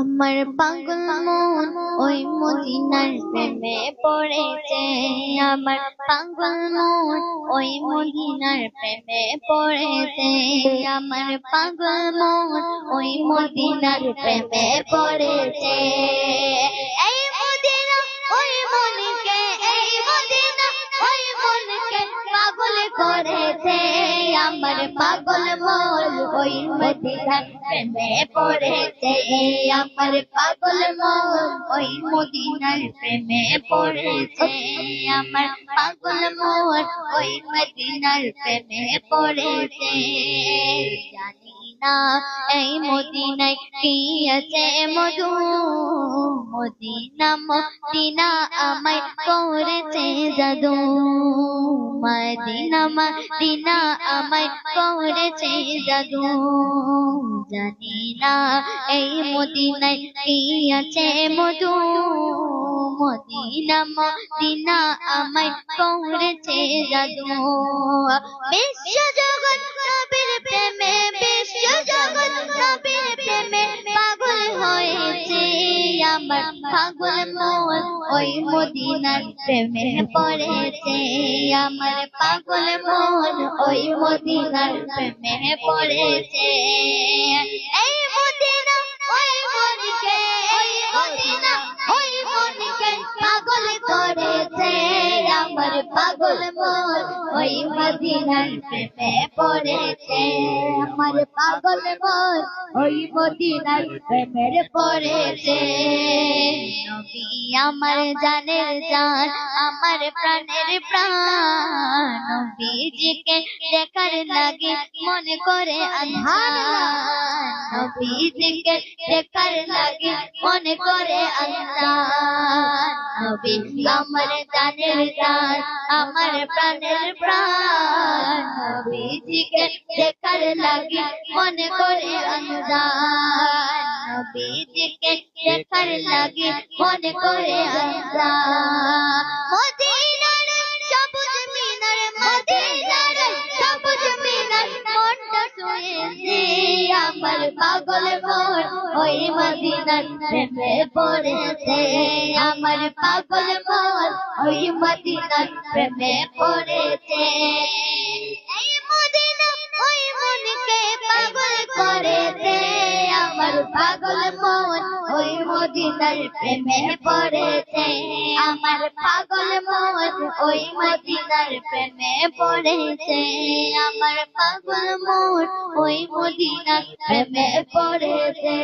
আমার পাগল মন ওই মদিনার প্রেমে পড়েছে। আমার পাগল মন ওই মদিনার প্রেমে পড়েছে। আমার পাগল মন ওই মদিনার প্রেমে পড়েছে। এই মদিনা ওই মনকে, এই মদিনা ওই মনকে পাগল করেছে। আমার পাগল মন ওই মদিনার প্রেমে পড়েছে। আমার পাগল মন ওই মদিনার প্রেমে পড়েছে। আমার পাগল মন ওই মদিনার প্রেমে পড়েছে। জানি না এই মদিনায় কি আছে মধু, মদিনা মদিনা আমায় করেছে জাদু। মদিনা মদিনা আমায় করেছে জাদু। জানি না এই মদিনায় কি আছে মধু, মদিনা মদিনা আমায় করেছে জাদু। বিশ্ব জগৎ নবীর প্রেমে, বিশ্ব জগৎ নবীর প্রেমে পাগল হয়েছে। আমার পাগল মন ওই মদিনার প্রেমে পড়েছে। আমার পাগল মন ওই মদিনার প্রেমে পড়েছে। এই মদিনা ওই মনকে, এই মদিনা ওই মনকে পাগল করেছে। আমার পাগল মন ওই মদিনার প্রেমে পড়েছে। আমার পাগল মন ওই মদিনার প্রেমে পড়েছে। নবী আমার জানের জান, আমার প্রাণের প্রাণ। নবীজিকে দেখার লাগে মনে করে আধার। নবীজিকে দেখার লাগে মনে করে আল্লাহ। নবী আমার জানের জান, আমার প্রাণের প্রাণ। নবীজিকে দেখার লাগে মনে করে আল্লাহ। নবীজিকে দেখার লাগে মনে করে আল্লাহ। মদিনার সবুজ মিনার, মদিনার সবুজ মিনার মনটা শুয়েছে। আমার পাগল মন ওই মদিনার প্রেমে পড়েছে। আমার পাগল মন ওই মদিনার প্রেমে পড়েছে। এই মদিনা ওই মনকে পাগল করেছে। আমার পাগল মন ওই মদিনার প্রেমে পড়েছে। আমার পাগল মন ওই মদিনার প্রেমে পড়েছে। আমার পাগল মন ওই মদিনার প্রেমে পড়েছে।